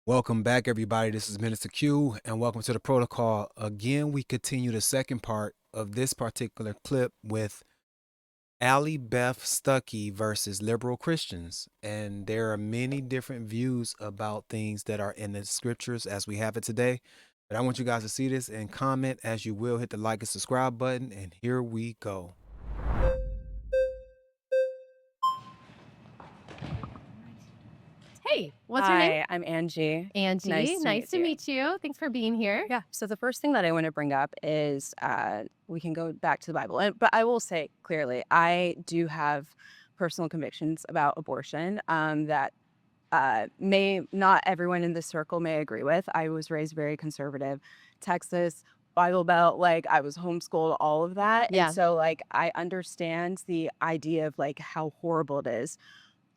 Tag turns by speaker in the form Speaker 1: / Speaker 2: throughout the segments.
Speaker 1: Welcome back, everybody. This is Minister Q, and welcome to the protocol. Again, we continue the second part of this particular clip with Allie, Beth, Stuckey versus liberal Christians. And there are many different views about things that are in the scriptures as we have it today. But I want you guys to see this and comment as you will. Hit the like and subscribe button, and here we go.
Speaker 2: Hey, what's your name?
Speaker 3: Hi, I'm Angie.
Speaker 2: Angie. Nice to meet you. Thanks for being here.
Speaker 3: Yeah. So the first thing that I want to bring up is we can go back to the Bible, but I will say clearly, I do have personal convictions about abortion that may not everyone in this circle may agree with. I was raised very conservative, Texas, Bible Belt, like I was homeschooled, all of that.
Speaker 2: Yeah.
Speaker 3: And so like I understand the idea of like how horrible it is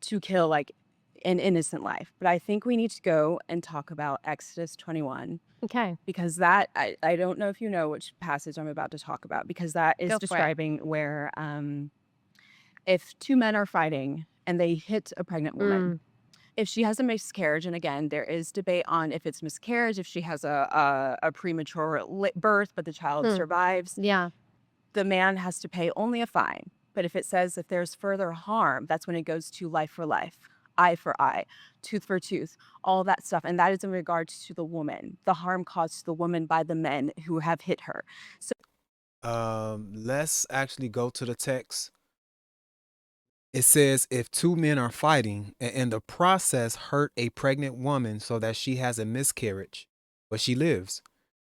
Speaker 3: to kill like an innocent life. But I think we need to go and talk about Exodus 21
Speaker 2: Okay.
Speaker 3: because that I don't know if you know which passage I'm about to talk about because that is
Speaker 2: Go for it.
Speaker 3: describing where if two men are fighting and they hit a pregnant woman, if she has a miscarriage, and again, there is debate on if it's miscarriage, if she has a premature birth, but the child survives,
Speaker 2: Yeah.
Speaker 3: the man has to pay only a fine. But if it says if there's further harm, that's when it goes to life for life, eye for eye, tooth for tooth, all that stuff. And that is in regards to the woman, the harm caused to the woman by the men who have hit her. So
Speaker 1: Let's actually go to the text. It says if two men are fighting and in the process hurt a pregnant woman so that she has a miscarriage, but she lives,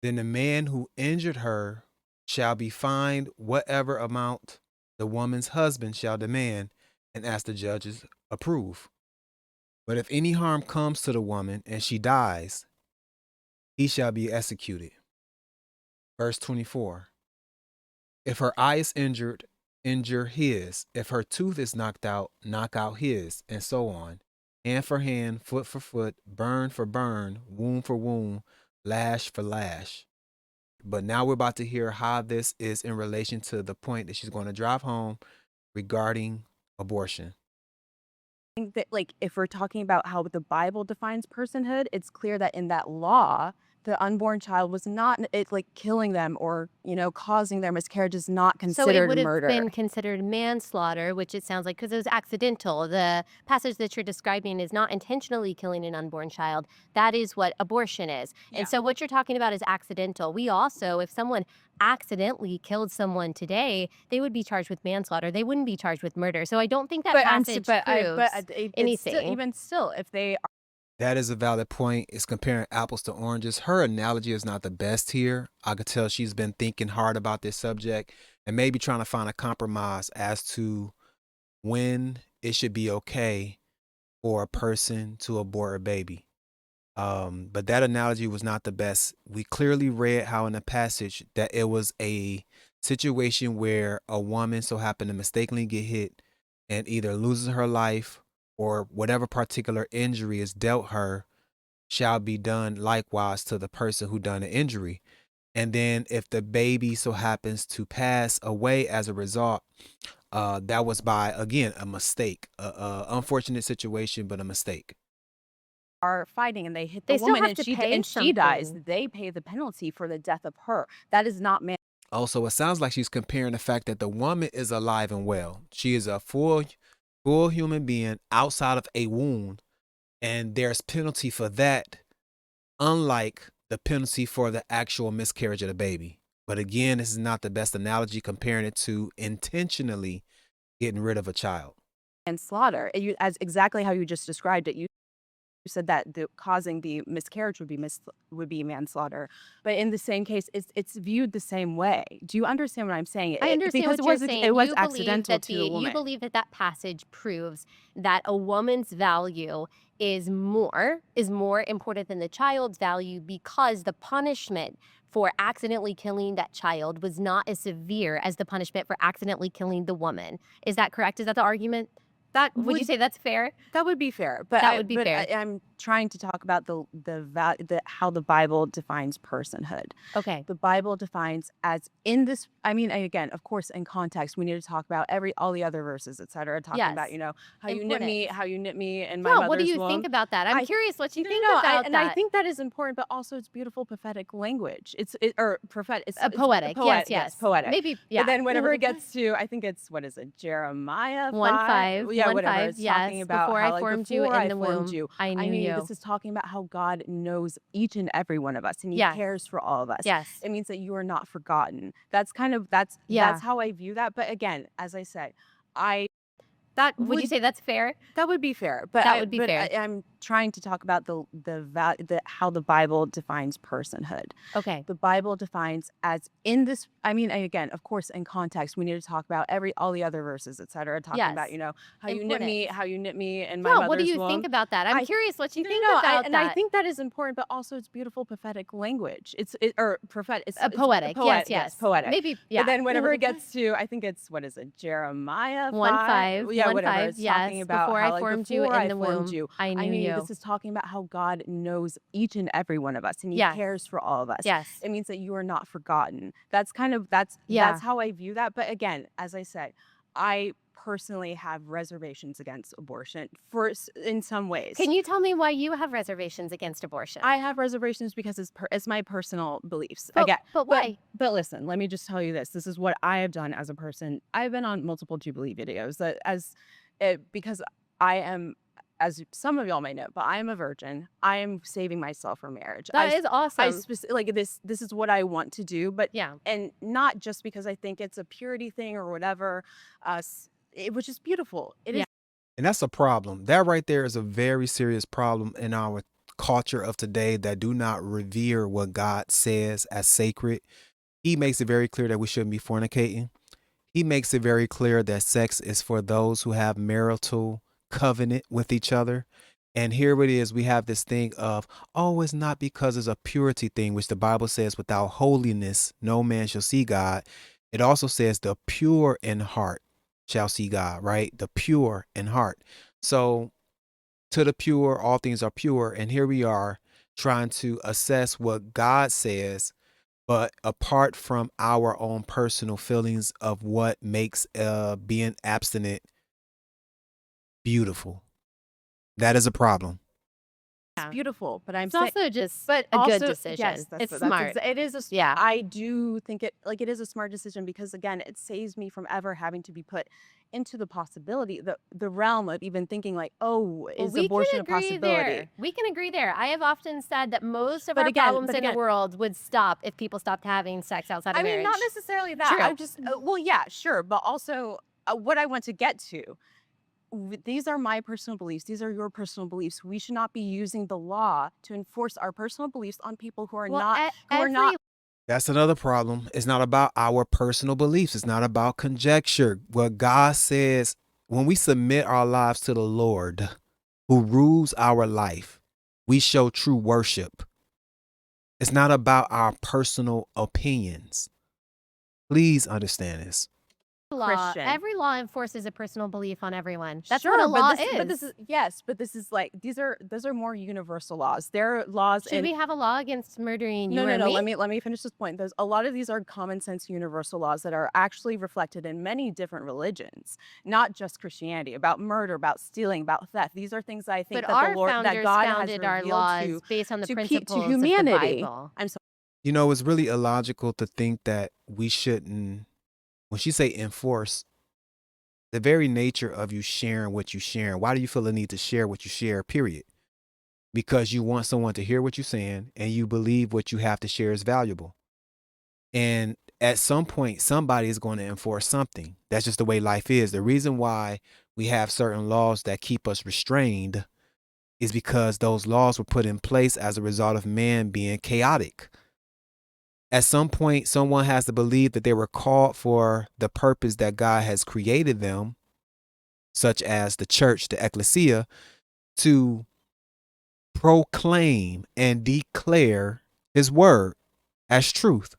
Speaker 1: then the man who injured her shall be fined whatever amount the woman's husband shall demand, and as the judges approve. But if any harm comes to the woman and she dies, he shall be executed. Verse 24. If her eye is injured, injure his. If her tooth is knocked out, knock out his, and so on. Hand for hand, foot for foot, burn for burn, wound for wound, lash for lash. But now we're about to hear how this is in relation to the point that she's going to drive home regarding abortion.
Speaker 3: I think that like if we're talking about how the Bible defines personhood, it's clear that in that law, the unborn child was not it's like killing them or, causing their miscarriage is not
Speaker 2: So it
Speaker 3: considered
Speaker 2: would have
Speaker 3: murder.
Speaker 2: been considered manslaughter, which it sounds like because it was accidental. The passage that you're describing is not intentionally killing an unborn child. That is what abortion is.
Speaker 3: Yeah.
Speaker 2: And so what you're talking about is accidental. We also, if someone accidentally killed someone today, they would be charged with manslaughter. They wouldn't be charged with murder. So I don't think that passage proves
Speaker 3: it's still,
Speaker 2: anything.
Speaker 3: even still, if they
Speaker 1: That is a valid point. It's comparing apples to oranges. Her analogy is not the best here. I could tell she's been thinking hard about this subject and maybe trying to find a compromise as to when it should be okay for a person to abort a baby. But that analogy was not the best. We clearly read how in the passage that it was a situation where a woman so happened to mistakenly get hit and either loses her life or whatever particular injury is dealt her shall be done likewise to the person who done the injury. And then if the baby so happens to pass away as a result, that was by, again, a mistake, a unfortunate situation, but a mistake.
Speaker 3: are fighting and they hit the
Speaker 2: They still
Speaker 3: woman
Speaker 2: have
Speaker 3: and
Speaker 2: to
Speaker 3: she
Speaker 2: pay
Speaker 3: and she dies,
Speaker 2: something.
Speaker 3: they pay the penalty for the death of her. That is not man.
Speaker 1: Also, it sounds like she's comparing the fact that the woman is alive and well. She is a full human being outside of a wound, and there's penalty for that, unlike the penalty for the actual miscarriage of the baby. But again, this is not the best analogy comparing it to intentionally getting rid of a child.
Speaker 3: Manslaughter, as exactly how you just described it. You said that the causing the miscarriage would be manslaughter, but in the same case, it's viewed the same way. Do you understand what I'm saying?
Speaker 2: I understand
Speaker 3: Because
Speaker 2: what you're saying.
Speaker 3: it was
Speaker 2: You believe
Speaker 3: accidental
Speaker 2: that
Speaker 3: to the
Speaker 2: you
Speaker 3: woman.
Speaker 2: believe that that passage proves that a woman's value is more important than the child's value because the punishment for accidentally killing that child was not as severe as the punishment for accidentally killing the woman. Is that correct? Is that the argument?
Speaker 3: That
Speaker 2: Would you say that's fair?
Speaker 3: that would be fair, but
Speaker 2: That would be fair.
Speaker 3: I'm trying to talk about the how the Bible defines personhood.
Speaker 2: Okay.
Speaker 3: The Bible defines as in this. I mean, again, of course, in context, we need to talk about all the other verses, etc. Talking about
Speaker 2: Yes.
Speaker 3: how
Speaker 2: Important.
Speaker 3: you knit me in my
Speaker 2: Yeah, what do
Speaker 3: mother's
Speaker 2: you
Speaker 3: womb.
Speaker 2: think about that? I'm
Speaker 3: I
Speaker 2: curious what you
Speaker 3: no,
Speaker 2: think
Speaker 3: no,
Speaker 2: about
Speaker 3: I
Speaker 2: that.
Speaker 3: think that is important, but also it's beautiful prophetic language. Or prophetic. It's
Speaker 2: Poetic. Yes,
Speaker 3: yes,
Speaker 2: yes.
Speaker 3: poetic.
Speaker 2: Maybe,
Speaker 3: But
Speaker 2: yeah.
Speaker 3: then whenever it gets to, I think it's what is it, Jeremiah
Speaker 2: 1
Speaker 3: 5?
Speaker 2: 5,
Speaker 3: Yeah,
Speaker 2: 1
Speaker 3: whatever.
Speaker 2: 5.
Speaker 3: It's talking
Speaker 2: Yes.
Speaker 3: about
Speaker 2: Before
Speaker 3: how
Speaker 2: I
Speaker 3: like
Speaker 2: formed you
Speaker 3: before
Speaker 2: in
Speaker 3: I
Speaker 2: the
Speaker 3: formed
Speaker 2: womb,
Speaker 3: you.
Speaker 2: I
Speaker 3: I
Speaker 2: knew
Speaker 3: mean,
Speaker 2: you.
Speaker 3: this is talking about how God knows each and every one of us, and He
Speaker 2: Yes.
Speaker 3: cares for all of us.
Speaker 2: Yes.
Speaker 3: It means that you are not forgotten. That's
Speaker 2: Yeah.
Speaker 3: how I view that. But again, as I say, I
Speaker 2: Would you say that's fair?
Speaker 3: that would be fair, but
Speaker 2: That would be fair.
Speaker 3: I'm trying to talk about the how the Bible defines personhood.
Speaker 2: Okay.
Speaker 3: The Bible defines as in this. I mean, again, of course, in context, we need to talk about all the other verses, etc. Talking about
Speaker 2: Yes.
Speaker 3: how you
Speaker 2: Important.
Speaker 3: knit me in my
Speaker 2: Yeah, what do
Speaker 3: mother's
Speaker 2: you
Speaker 3: womb.
Speaker 2: think about that? I'm
Speaker 3: I
Speaker 2: curious what you
Speaker 3: no,
Speaker 2: think
Speaker 3: no,
Speaker 2: about
Speaker 3: I
Speaker 2: that.
Speaker 3: think that is important, but also it's beautiful prophetic language. Or prophetic. It's
Speaker 2: Poetic. Yes, yes.
Speaker 3: poetic.
Speaker 2: Maybe,
Speaker 3: But
Speaker 2: yeah.
Speaker 3: then whenever it gets to, I think it's what is it, Jeremiah
Speaker 2: 1
Speaker 3: 5?
Speaker 2: 5,
Speaker 3: Yeah,
Speaker 2: 1
Speaker 3: whatever.
Speaker 2: 5.
Speaker 3: It's talking
Speaker 2: Yes.
Speaker 3: about
Speaker 2: Before
Speaker 3: how
Speaker 2: I
Speaker 3: like
Speaker 2: formed you
Speaker 3: before
Speaker 2: in
Speaker 3: I
Speaker 2: the
Speaker 3: formed
Speaker 2: womb,
Speaker 3: you.
Speaker 2: I
Speaker 3: I
Speaker 2: knew
Speaker 3: mean,
Speaker 2: you.
Speaker 3: this is talking about how God knows each and every one of us, and He
Speaker 2: Yes.
Speaker 3: cares for all of us.
Speaker 2: Yes.
Speaker 3: It means that you are not forgotten. That's
Speaker 2: Yeah.
Speaker 3: how I view that. But again, as I say, I personally have reservations against abortion in some ways.
Speaker 2: Can you tell me why you have reservations against abortion?
Speaker 3: I have reservations because it's my personal beliefs.
Speaker 2: But-
Speaker 3: Again,
Speaker 2: but why?
Speaker 3: But listen, let me just tell you this. This is what I have done as a person. I've been on multiple Jubilee videos because I am, as some of y'all may know, but I am a virgin. I am saving myself for marriage.
Speaker 2: That is awesome.
Speaker 3: Like this is what I want to do, but
Speaker 2: Yeah.
Speaker 3: and not just because I think it's a purity thing or whatever. It was just beautiful. It is.
Speaker 1: And that's a problem. That right there is a very serious problem in our culture of today that do not revere what God says as sacred. He makes it very clear that we shouldn't be fornicating. He makes it very clear that sex is for those who have marital covenant with each other. And here it is, we have this thing of, oh, it's not because it's a purity thing, which the Bible says, without holiness, no man shall see God. It also says the pure in heart shall see God, right? The pure in heart. So to the pure, all things are pure. And here we are trying to assess what God says, but apart from our own personal feelings of what makes being abstinent beautiful. That is a problem.
Speaker 2: Yeah.
Speaker 3: Beautiful, but I'm
Speaker 2: It's
Speaker 3: saying,
Speaker 2: also just
Speaker 3: but
Speaker 2: a good
Speaker 3: also,
Speaker 2: decision.
Speaker 3: yes,
Speaker 2: It's smart.
Speaker 3: It is
Speaker 2: Yeah.
Speaker 3: I do think it is a smart decision because again, it saves me from ever having to be put into the possibility, the realm of even thinking like, oh,
Speaker 2: Well,
Speaker 3: is
Speaker 2: we
Speaker 3: abortion
Speaker 2: can
Speaker 3: a
Speaker 2: agree
Speaker 3: possibility?
Speaker 2: there. We can agree there. I have often said that most of
Speaker 3: But
Speaker 2: our
Speaker 3: again-
Speaker 2: problems
Speaker 3: but
Speaker 2: in the
Speaker 3: again-
Speaker 2: world would stop if people stopped having sex outside of
Speaker 3: I mean,
Speaker 2: marriage.
Speaker 3: not necessarily that.
Speaker 2: True.
Speaker 3: I'm just well, yeah, sure, but also what I want to get to. These are my personal beliefs. These are your personal beliefs. We should not be using the law to enforce our personal beliefs on people who are
Speaker 2: Well,
Speaker 3: not
Speaker 2: every
Speaker 1: That's another problem. It's not about our personal beliefs. It's not about conjecture. What God says, when we submit our lives to the Lord who rules our life, we show true worship. It's not about our personal opinions. Please understand this.
Speaker 2: law,
Speaker 3: Christian.
Speaker 2: every law enforces a personal belief on everyone. That's
Speaker 3: Sure,
Speaker 2: what a law
Speaker 3: but this is yes, but this is like those are more universal laws. There are laws.
Speaker 2: Should we have a law against murdering you
Speaker 3: No,
Speaker 2: or
Speaker 3: no, no.
Speaker 2: me?
Speaker 3: Let me finish this point. There's a lot of these are common sense universal laws that are actually reflected in many different religions, not just Christianity. About murder, about stealing, about theft. These are things that I think
Speaker 2: But
Speaker 3: that
Speaker 2: our
Speaker 3: the Lord, that
Speaker 2: founders
Speaker 3: God has
Speaker 2: founded our
Speaker 3: revealed
Speaker 2: laws based on the
Speaker 3: to
Speaker 2: principles
Speaker 3: humanity.
Speaker 2: of the Bible.
Speaker 3: I'm sorry.
Speaker 1: You know, it's really illogical to think that we shouldn't, when she say enforce, the very nature of you sharing what you sharing, why do you feel the need to share what you share, period? Because you want someone to hear what you're saying and you believe what you have to share is valuable. And at some point, somebody is going to enforce something. That's just the way life is. The reason why we have certain laws that keep us restrained is because those laws were put in place as a result of man being chaotic. At some point, someone has to believe that they were called for the purpose that God has created them, such as the church, the ecclesia, to proclaim and declare his word as truth.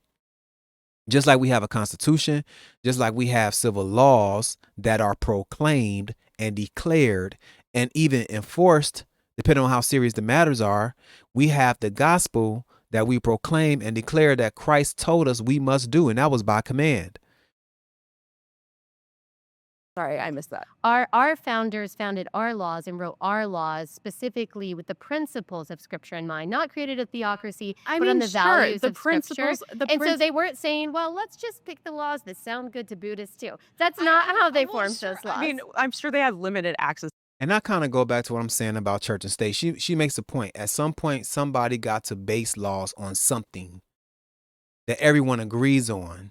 Speaker 1: Just like we have a constitution, just like we have civil laws that are proclaimed and declared and even enforced, depending on how serious the matters are. We have the gospel that we proclaim and declare that Christ told us we must do, and that was by command.
Speaker 3: Sorry, I missed that.
Speaker 2: Our founders founded our laws and wrote our laws specifically with the principles of Scripture in mind, not created a theocracy,
Speaker 3: I
Speaker 2: but on
Speaker 3: mean,
Speaker 2: the
Speaker 3: sure,
Speaker 2: values
Speaker 3: the
Speaker 2: of Scripture.
Speaker 3: principles, the
Speaker 2: And so
Speaker 3: princ-
Speaker 2: they weren't saying, well, let's just pick the laws that sound good to Buddhists too. That's not how they
Speaker 3: well,
Speaker 2: formed
Speaker 3: sure.
Speaker 2: those laws.
Speaker 3: I mean, I'm sure they have limited access.
Speaker 1: And I kind of go back to what I'm saying about church and state. She makes a point. At some point, somebody got to base laws on something that everyone agrees on.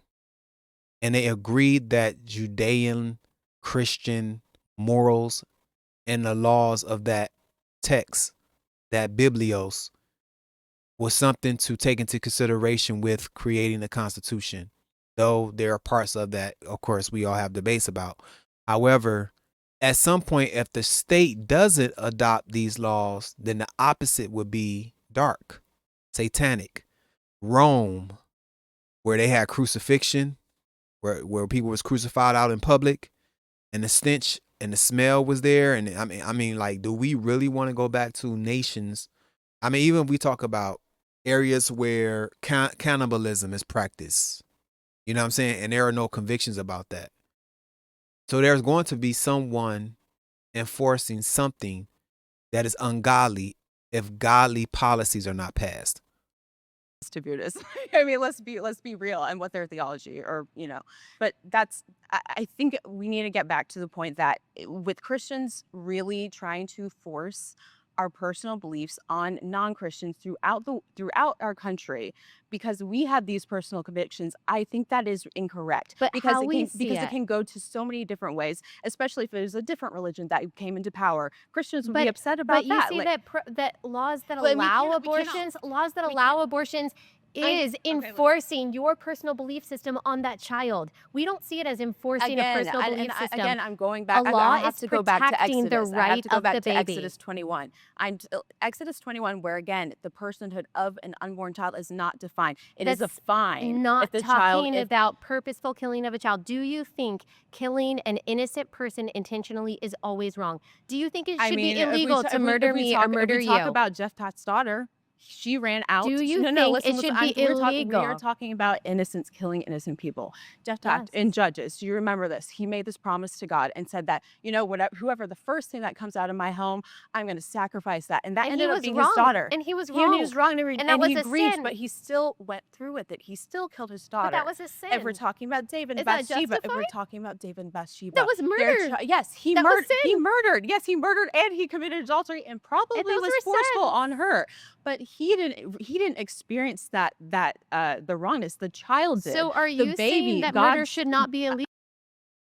Speaker 1: And they agreed that Judean, Christian morals and the laws of that text, that Biblios, was something to take into consideration with creating the Constitution. Though there are parts of that, of course, we all have debates about. However, at some point, if the state doesn't adopt these laws, then the opposite would be dark, satanic. Rome, where they had crucifixion, where people was crucified out in public, and the stench and the smell was there. And I mean, like, do we really want to go back to nations? I mean, even if we talk about areas where cannibalism is practiced, you know what I'm saying? And there are no convictions about that. So there's going to be someone enforcing something that is ungodly if godly policies are not passed.
Speaker 3: To Buddhists. I mean, let's be real and what their theology or, but I think we need to get back to the point that with Christians really trying to force our personal beliefs on non-Christians throughout our country because we have these personal convictions, I think that is incorrect.
Speaker 2: But
Speaker 3: because
Speaker 2: how
Speaker 3: it
Speaker 2: we
Speaker 3: can
Speaker 2: see
Speaker 3: because
Speaker 2: it.
Speaker 3: it can go to so many different ways, especially if it was a different religion that came into power. Christians would be upset about
Speaker 2: But you
Speaker 3: that.
Speaker 2: see that laws that
Speaker 3: Well, and we
Speaker 2: allow
Speaker 3: cannot- we cannot-
Speaker 2: abortions, laws that
Speaker 3: we
Speaker 2: allow
Speaker 3: can't-
Speaker 2: abortions
Speaker 3: I-
Speaker 2: is
Speaker 3: okay, look.
Speaker 2: enforcing your personal belief system on that child. We don't see it as enforcing a personal belief system.
Speaker 3: Again, I'm going back.
Speaker 2: A law
Speaker 3: I have
Speaker 2: is
Speaker 3: to go back to
Speaker 2: protecting the
Speaker 3: Exodus. I have
Speaker 2: right
Speaker 3: to go
Speaker 2: of
Speaker 3: back
Speaker 2: the
Speaker 3: to
Speaker 2: baby.
Speaker 3: Exodus 21. Exodus 21, where again the personhood of an unborn child is not defined. It is a
Speaker 2: That's
Speaker 3: fine.
Speaker 2: not
Speaker 3: if the
Speaker 2: talking
Speaker 3: child,
Speaker 2: about purposeful killing of a child. Do you think killing an innocent person intentionally is always wrong? Do you think it should be illegal to murder me or murder
Speaker 3: if we talk
Speaker 2: you?
Speaker 3: about Jeff Tott's daughter, she ran out.
Speaker 2: Do you
Speaker 3: no,
Speaker 2: think
Speaker 3: listen,
Speaker 2: it should
Speaker 3: listen,
Speaker 2: be
Speaker 3: we are
Speaker 2: illegal?
Speaker 3: talking about innocents killing innocent people. Jeff Tott
Speaker 2: Yes.
Speaker 3: in Judges, do you remember this? He made this promise to God and said that, whoever the first thing that comes out of my home, I'm going to sacrifice that. And that
Speaker 2: And
Speaker 3: ended
Speaker 2: he
Speaker 3: up
Speaker 2: was
Speaker 3: being
Speaker 2: wrong.
Speaker 3: his daughter.
Speaker 2: And he was
Speaker 3: And
Speaker 2: wrong.
Speaker 3: he was wrong.
Speaker 2: And that was
Speaker 3: he
Speaker 2: a
Speaker 3: grieved,
Speaker 2: sin.
Speaker 3: but he still went through with it. He still killed his daughter.
Speaker 2: But that was a sin.
Speaker 3: If we're talking about David and
Speaker 2: Is that
Speaker 3: Bathsheba, if we're
Speaker 2: justified?
Speaker 3: talking about David and Bathsheba,
Speaker 2: That was murder.
Speaker 3: Yes, he
Speaker 2: That was
Speaker 3: murdered. He
Speaker 2: sin.
Speaker 3: murdered. Yes, he murdered, and he committed adultery, and probably
Speaker 2: those
Speaker 3: was
Speaker 2: were
Speaker 3: forceful
Speaker 2: sins.
Speaker 3: on her. But he didn't experience that the wrongness. The child did.
Speaker 2: So are
Speaker 3: The
Speaker 2: you
Speaker 3: baby,
Speaker 2: saying that
Speaker 3: God
Speaker 2: murder should not be illegal?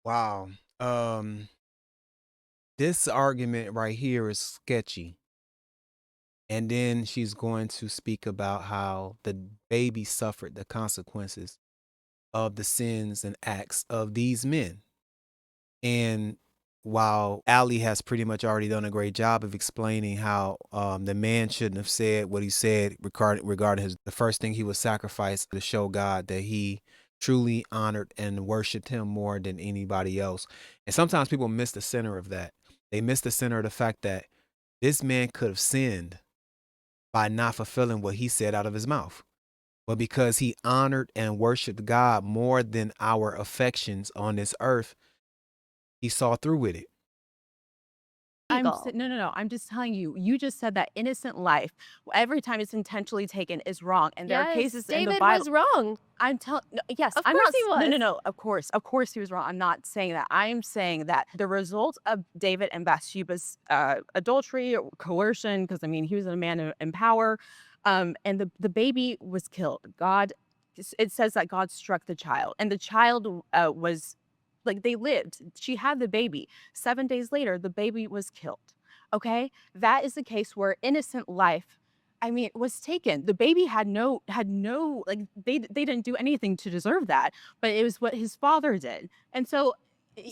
Speaker 1: Wow. This argument right here is sketchy. And then she's going to speak about how the baby suffered the consequences of the sins and acts of these men. And while Allie has pretty much already done a great job of explaining how the man shouldn't have said what he said regarding the first thing he was sacrificed to show God that he truly honored and worshiped him more than anybody else. And sometimes people miss the center of that. They miss the center of the fact that this man could have sinned by not fulfilling what he said out of his mouth. But because he honored and worshiped God more than our affections on this earth, he saw through with it.
Speaker 3: No. I'm just telling you. You just said that innocent life, every time it's intentionally taken, is wrong, and there are cases in the
Speaker 2: David
Speaker 3: Bible.
Speaker 2: was wrong.
Speaker 3: I'm telling. Yes,
Speaker 2: Of
Speaker 3: I'm
Speaker 2: course
Speaker 3: not.
Speaker 2: he was.
Speaker 3: No. Of course he was wrong. I'm not saying that. I'm saying that the result of David and Bathsheba's adultery, or coercion, because I mean he was a man in power, and the baby was killed. It says that God struck the child, and the child was. Like they lived. She had the baby. 7 days later, the baby was killed. Okay? That is the case where innocent life, I mean, was taken. The baby had no like they didn't do anything to deserve that, but it was what his father did. And so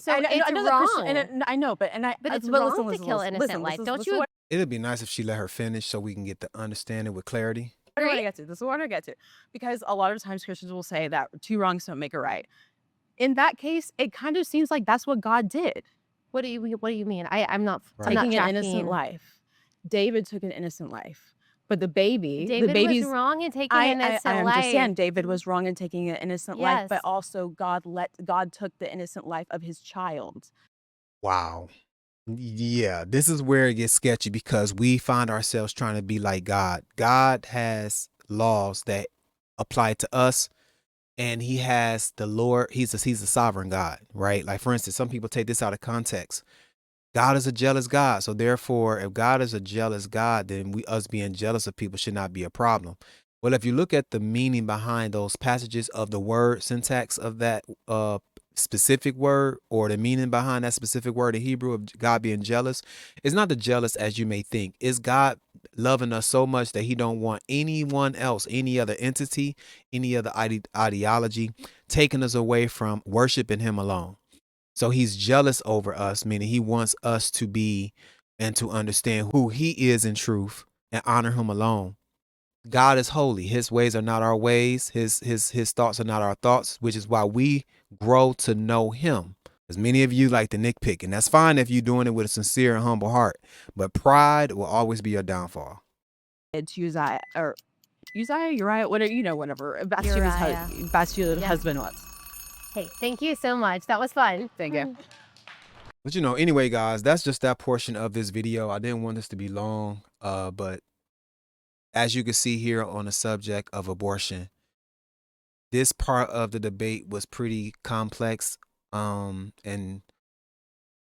Speaker 2: So
Speaker 3: I
Speaker 2: it's
Speaker 3: know that Christian,
Speaker 2: wrong.
Speaker 3: I know, but
Speaker 2: It's
Speaker 3: but
Speaker 2: wrong to kill innocent life. Don't you
Speaker 1: It'd be nice if she let her finish so we can get the understanding with clarity.
Speaker 3: This is what I get to. This is what I get to. Because a lot of times Christians will say that two wrongs don't make a right. In that case, it kind of seems like that's what God did.
Speaker 2: What do you mean? I'm
Speaker 1: Right.
Speaker 2: not
Speaker 3: Taking an innocent
Speaker 2: tracking.
Speaker 3: life. David took an innocent life, but the
Speaker 2: David was
Speaker 3: baby's
Speaker 2: wrong in taking
Speaker 3: I
Speaker 2: an
Speaker 3: I I
Speaker 2: innocent life.
Speaker 3: understand David was wrong in taking an innocent life, but
Speaker 2: Yes.
Speaker 3: also God took the innocent life of his child.
Speaker 1: Wow. Yeah, this is where it gets sketchy because we find ourselves trying to be like God. God has laws that apply to us, and he has the Lord. He's a sovereign God, right? Like for instance, some people take this out of context. God is a jealous God. So therefore, if God is a jealous God, then us being jealous of people should not be a problem. Well, if you look at the meaning behind those passages of the word syntax of that specific word, or the meaning behind that specific word in Hebrew of God being jealous, it's not the jealous as you may think. It's God loving us so much that he don't want anyone else, any other entity, any other ideology taking us away from worshiping him alone. So he's jealous over us, meaning he wants us to be and to understand who he is in truth and honor him alone. God is holy. His ways are not our ways. His thoughts are not our thoughts, which is why we grow to know him. Because many of you like to nitpick, and that's fine if you're doing it with a sincere and humble heart. But pride will always be your downfall.
Speaker 3: It's Uriah, whatever, whatever
Speaker 2: Uriah.
Speaker 3: Bathsheba's
Speaker 2: Yes.
Speaker 3: husband was.
Speaker 2: Hey, thank you so much. That was fun.
Speaker 3: Thank you.
Speaker 1: But anyway, guys, that's just that portion of this video. I didn't want this to be long, but as you can see here on the subject of abortion, this part of the debate was pretty complex. And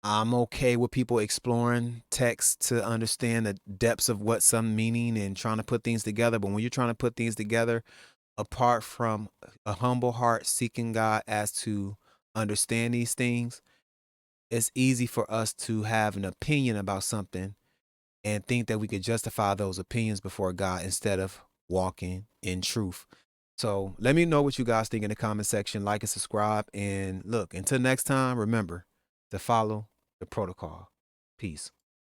Speaker 1: I'm okay with people exploring text to understand the depths of what some meaning and trying to put things together. But when you're trying to put things together, apart from a humble heart seeking God as to understand these things, it's easy for us to have an opinion about something and think that we could justify those opinions before God instead of walking in truth. So let me know what you guys think in the comment section. Like and subscribe. And look, until next time, remember to follow the protocol. Peace.